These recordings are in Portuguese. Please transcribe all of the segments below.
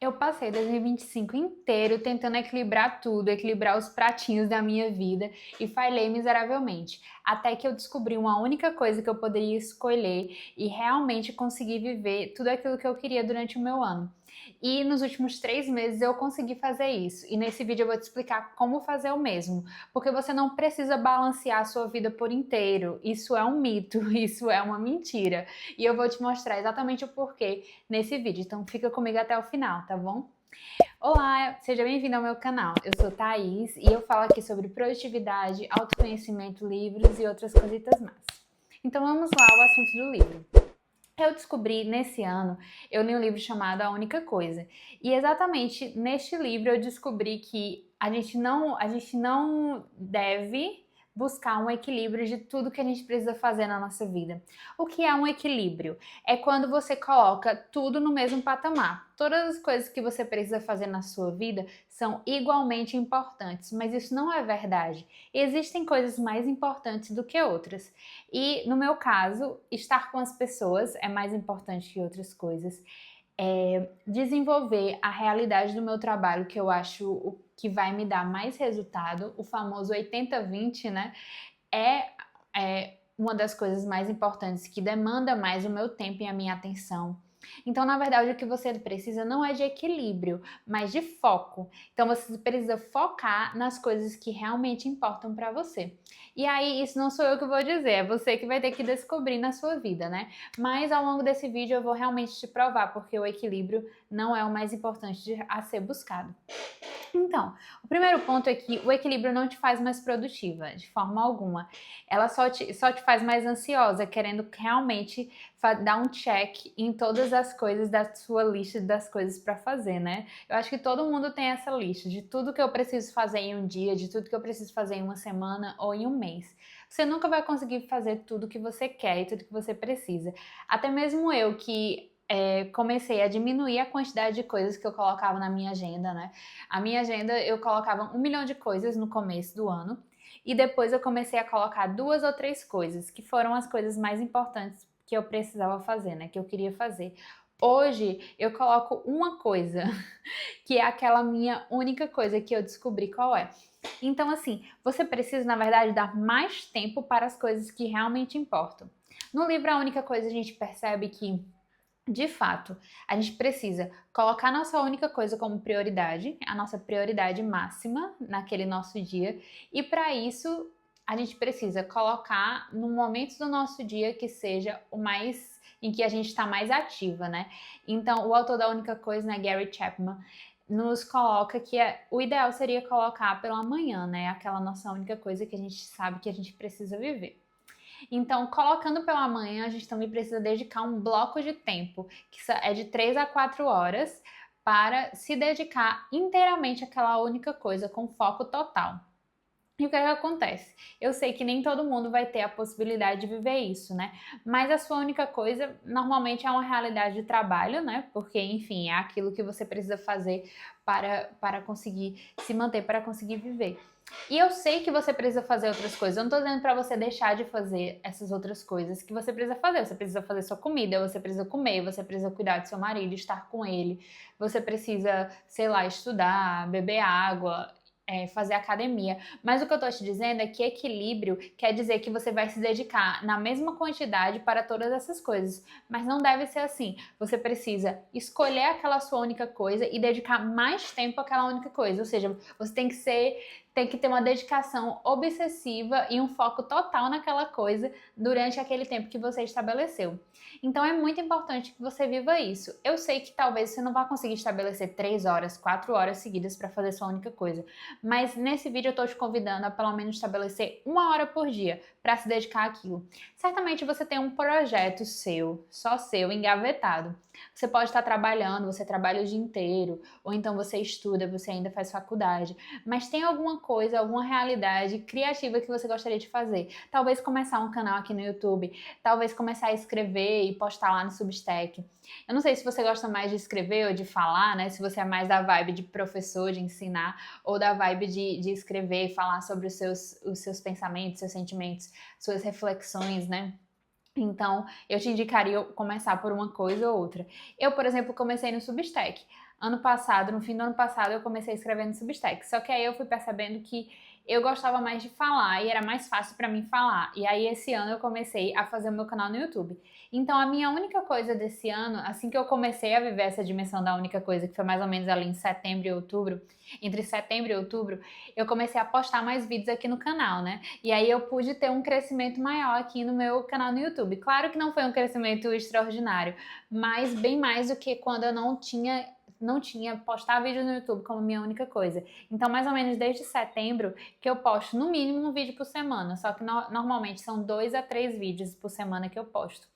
Eu passei 2025 inteiro tentando equilibrar tudo, equilibrar os pratinhos da minha vida e falhei miseravelmente. Até que eu descobri uma única coisa que eu poderia escolher e realmente consegui viver tudo aquilo que eu queria durante o meu ano. E nos últimos 3 meses eu consegui fazer isso. E nesse vídeo eu vou te explicar como fazer o mesmo. Porque você não precisa balancear a sua vida por inteiro. Isso é um mito, isso é uma mentira. E eu vou te mostrar exatamente o porquê nesse vídeo. Então fica comigo até o final, tá bom? Olá, seja bem-vindo ao meu canal. Eu sou Thaís e eu falo aqui sobre produtividade, autoconhecimento, livros e outras cositas mais. Então vamos lá ao assunto do livro. Eu descobri nesse ano, eu li um livro chamado A Única Coisa. E exatamente neste livro eu descobri que a gente não deve buscar um equilíbrio de tudo que a gente precisa fazer na nossa vida. O que é um equilíbrio? É quando você coloca tudo no mesmo patamar. Todas as coisas que você precisa fazer na sua vida são igualmente importantes, mas isso não é verdade. Existem coisas mais importantes do que outras. E no meu caso, estar com as pessoas é mais importante que outras coisas. Desenvolver a realidade do meu trabalho, que eu acho o que vai me dar mais resultado, o famoso 80-20, né? É uma das coisas mais importantes que demanda mais o meu tempo e a minha atenção. Então, na verdade, o que você precisa não é de equilíbrio, mas de foco. Então, você precisa focar nas coisas que realmente importam para você. E aí, isso não sou eu que vou dizer, é você que vai ter que descobrir na sua vida, né? Mas ao longo desse vídeo eu vou realmente te provar, porque o equilíbrio não é o mais importante a ser buscado. Então, o primeiro ponto é que o equilíbrio não te faz mais produtiva, de forma alguma. Ela só te faz mais ansiosa, querendo realmente dar um check em todas as coisas da sua lista das coisas para fazer, né? Eu acho que todo mundo tem essa lista de tudo que eu preciso fazer em um dia, de tudo que eu preciso fazer em uma semana ou em um mês. Você nunca vai conseguir fazer tudo que você quer e tudo que você precisa. Até mesmo eu que comecei a diminuir a quantidade de coisas que eu colocava na minha agenda, né? A minha agenda eu colocava 1 milhão de coisas no começo do ano e depois eu comecei a colocar 2 ou 3 coisas, que foram as coisas mais importantes que eu precisava fazer, né? Que eu queria fazer. Hoje eu coloco uma coisa, que é aquela minha única coisa que eu descobri qual é. Então, assim, você precisa, na verdade, dar mais tempo para as coisas que realmente importam. No livro, a única coisa a gente percebe que de fato, a gente precisa colocar nossa única coisa como prioridade, a nossa prioridade máxima naquele nosso dia, e para isso a gente precisa colocar no momento do nosso dia que seja o mais em que a gente está mais ativa, né? Então, o autor da única coisa, né, Gary Chapman, nos coloca que o ideal seria colocar pela manhã, né? Aquela nossa única coisa que a gente sabe que a gente precisa viver. Então, colocando pela manhã, a gente também precisa dedicar um bloco de tempo, que é de 3 a 4 horas, para se dedicar inteiramente àquela única coisa, com foco total. E o que é que acontece? Eu sei que nem todo mundo vai ter a possibilidade de viver isso, né? Mas a sua única coisa normalmente é uma realidade de trabalho, né? Porque, enfim, é aquilo que você precisa fazer para conseguir se manter, para conseguir viver. E eu sei que você precisa fazer outras coisas. Eu não tô dizendo pra você deixar de fazer essas outras coisas que você precisa fazer. Você precisa fazer sua comida, você precisa comer, você precisa cuidar do seu marido, estar com ele. Você precisa, sei lá, estudar, beber água, fazer academia. Mas o que eu tô te dizendo é que equilíbrio quer dizer que você vai se dedicar na mesma quantidade para todas essas coisas. Mas não deve ser assim. Você precisa escolher aquela sua única coisa e dedicar mais tempo àquela única coisa. Ou seja, você tem que ter uma dedicação obsessiva e um foco total naquela coisa durante aquele tempo que você estabeleceu. Então é muito importante que você viva isso. Eu sei que talvez você não vá conseguir estabelecer 3 horas, 4 horas seguidas para fazer sua única coisa, mas nesse vídeo eu tô te convidando a pelo menos estabelecer 1 hora por dia para se dedicar àquilo. Certamente você tem um projeto seu, só seu, engavetado. Você pode estar trabalhando, você trabalha o dia inteiro, ou então você estuda, você ainda faz faculdade, mas tem alguma coisa, alguma realidade criativa que você gostaria de fazer. Talvez começar um canal aqui no YouTube, talvez começar a escrever e postar lá no Substack. Eu não sei se você gosta mais de escrever ou de falar, né? Se você é mais da vibe de professor, de ensinar, ou da vibe de escrever e falar sobre os seus pensamentos, seus sentimentos, suas reflexões, né? Então, eu te indicaria começar por uma coisa ou outra. Eu, por exemplo, comecei no Substack. Ano passado, no fim do ano passado, eu comecei a escrever no Substack. Só que aí eu fui percebendo que eu gostava mais de falar e era mais fácil para mim falar. E aí esse ano eu comecei a fazer o meu canal no YouTube. Então a minha única coisa desse ano, assim que eu comecei a viver essa dimensão da única coisa, que foi mais ou menos ali em setembro e outubro, entre setembro e outubro, eu comecei a postar mais vídeos aqui no canal, né? E aí eu pude ter um crescimento maior aqui no meu canal no YouTube. Claro que não foi um crescimento extraordinário, mas bem mais do que quando eu não tinha postar vídeo no YouTube como minha única coisa. Então, mais ou menos desde setembro que eu posto no mínimo um vídeo por semana, só que normalmente são 2 a 3 vídeos por semana que eu posto.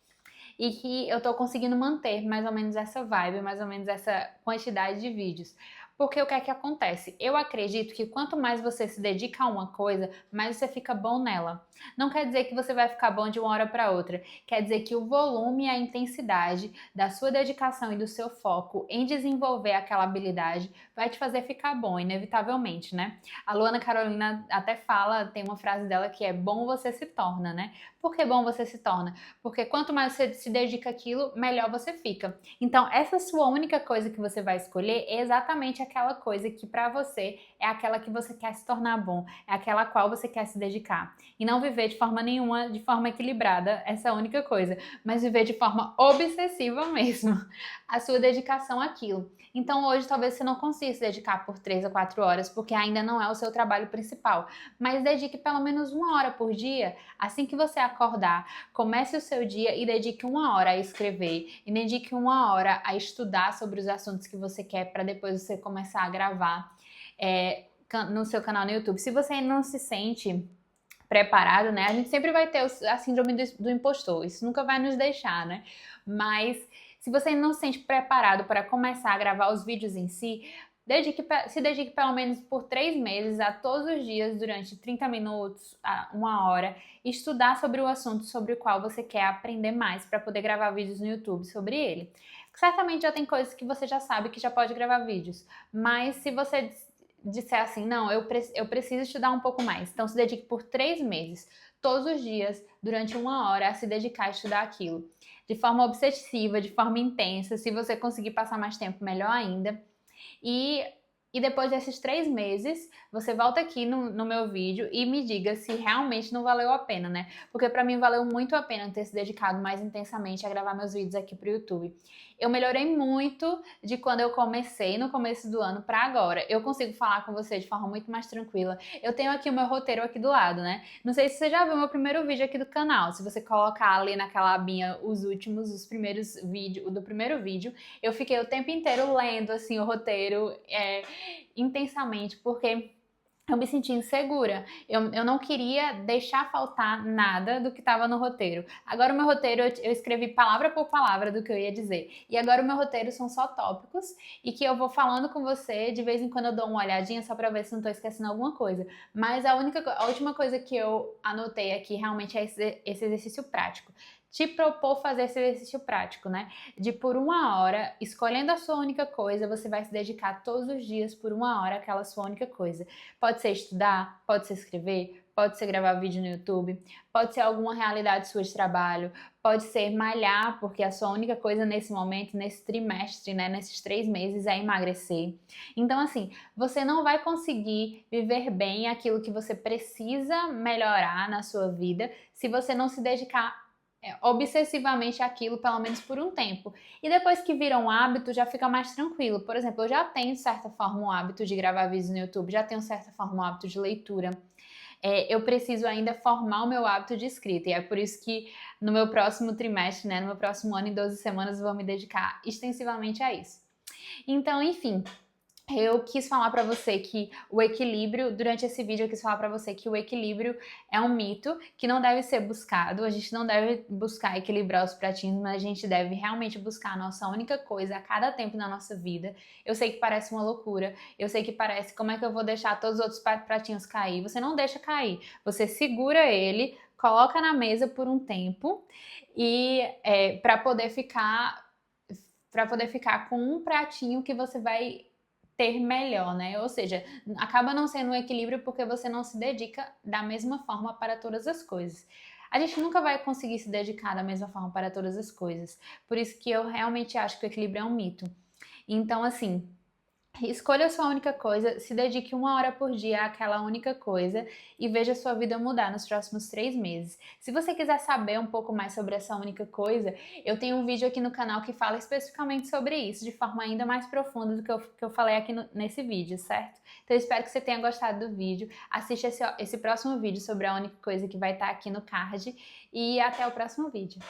E que eu tô conseguindo manter mais ou menos essa vibe, mais ou menos essa quantidade de vídeos. Porque o que é que acontece? Eu acredito que quanto mais você se dedica a uma coisa, mais você fica bom nela. Não quer dizer que você vai ficar bom de uma hora para outra. Quer dizer que o volume e a intensidade da sua dedicação e do seu foco em desenvolver aquela habilidade vai te fazer ficar bom, inevitavelmente, né? A Luana Carolina até fala, tem uma frase dela que é bom você se torna, né? Por que bom você se torna? Porque quanto mais você se dedica àquilo, melhor você fica. Então, essa sua única coisa que você vai escolher é exatamente aquela coisa que para você é aquela que você quer se tornar bom, é aquela qual você quer se dedicar. E não viver de forma nenhuma, de forma equilibrada, essa é a única coisa, mas viver de forma obsessiva mesmo, a sua dedicação àquilo. Então hoje talvez você não consiga se dedicar por 3 a 4 horas, porque ainda não é o seu trabalho principal, mas dedique pelo menos 1 hora por dia, assim que você acordar, comece o seu dia e dedique 1 hora a escrever, e dedique 1 hora a estudar sobre os assuntos que você quer, para depois você começar a gravar no seu canal no YouTube. Se você ainda não se sente preparado, né? A gente sempre vai ter a síndrome do impostor, isso nunca vai nos deixar, né? Mas se você ainda não se sente preparado para começar a gravar os vídeos em si, se dedique pelo menos por 3 meses a todos os dias, durante 30 minutos a 1 hora, estudar sobre o assunto sobre o qual você quer aprender mais para poder gravar vídeos no YouTube sobre ele. Certamente já tem coisas que você já sabe que já pode gravar vídeos, mas se você disser assim, não, eu preciso estudar um pouco mais. Então se dedique por 3 meses, todos os dias, durante 1 hora, a se dedicar a estudar aquilo. De forma obsessiva, de forma intensa. Se você conseguir passar mais tempo, melhor ainda. E depois desses 3 meses, você volta aqui no meu vídeo e me diga se realmente não valeu a pena, né? Porque pra mim valeu muito a pena ter se dedicado mais intensamente a gravar meus vídeos aqui pro YouTube. Eu melhorei muito de quando eu comecei no começo do ano pra agora. Eu consigo falar com você de forma muito mais tranquila. Eu tenho aqui o meu roteiro aqui do lado, né? Não sei se você já viu o meu primeiro vídeo aqui do canal. Se você colocar ali naquela abinha os primeiros vídeos, do primeiro vídeo, eu fiquei o tempo inteiro lendo assim o roteiro intensamente, porque eu me senti insegura. Eu não queria deixar faltar nada do que estava no roteiro. Agora o meu roteiro eu escrevi palavra por palavra do que eu ia dizer. E agora o meu roteiro são só tópicos e que eu vou falando com você, de vez em quando eu dou uma olhadinha só para ver se não estou esquecendo alguma coisa. Mas a última coisa que eu anotei aqui realmente é esse exercício prático. Te propor fazer esse exercício prático, né? De por 1 hora, escolhendo a sua única coisa, você vai se dedicar todos os dias por 1 hora àquela sua única coisa. Pode ser estudar, pode ser escrever, pode ser gravar vídeo no YouTube, pode ser alguma realidade sua de trabalho, pode ser malhar, porque a sua única coisa nesse momento, nesse trimestre, né, nesses 3 meses é emagrecer. Então, assim, você não vai conseguir viver bem aquilo que você precisa melhorar na sua vida se você não se dedicar obsessivamente aquilo, pelo menos por um tempo. E depois que vira um hábito, já fica mais tranquilo. Por exemplo, eu já tenho, de certa forma, um hábito de gravar vídeos no YouTube, já tenho, de certa forma, um hábito de leitura. Eu preciso ainda formar o meu hábito de escrita, e é por isso que no meu próximo trimestre, né, no meu próximo ano, em 12 semanas, eu vou me dedicar extensivamente a isso. Então, enfim, eu quis falar pra você que o equilíbrio, durante esse vídeo eu quis falar pra você que o equilíbrio é um mito que não deve ser buscado. A gente não deve buscar equilibrar os pratinhos, mas a gente deve realmente buscar a nossa única coisa a cada tempo na nossa vida. Eu sei que parece uma loucura, eu sei que parece como é que eu vou deixar todos os outros pratinhos cair. Você não deixa cair, você segura ele, coloca na mesa por um tempo e para poder ficar com um pratinho que você vai ter melhor, né? Ou seja, acaba não sendo um equilíbrio porque você não se dedica da mesma forma para todas as coisas. a gente nunca vai conseguir se dedicar da mesma forma para todas as coisas. Por isso que eu realmente acho que o equilíbrio é um mito. Então, assim, escolha a sua única coisa, se dedique 1 hora por dia àquela única coisa e veja a sua vida mudar nos próximos 3 meses. Se você quiser saber um pouco mais sobre essa única coisa, eu tenho um vídeo aqui no canal que fala especificamente sobre isso, de forma ainda mais profunda do que eu falei aqui nesse vídeo, certo? Então eu espero que você tenha gostado do vídeo. Assiste esse próximo vídeo sobre a única coisa que vai estar aqui no card e até o próximo vídeo.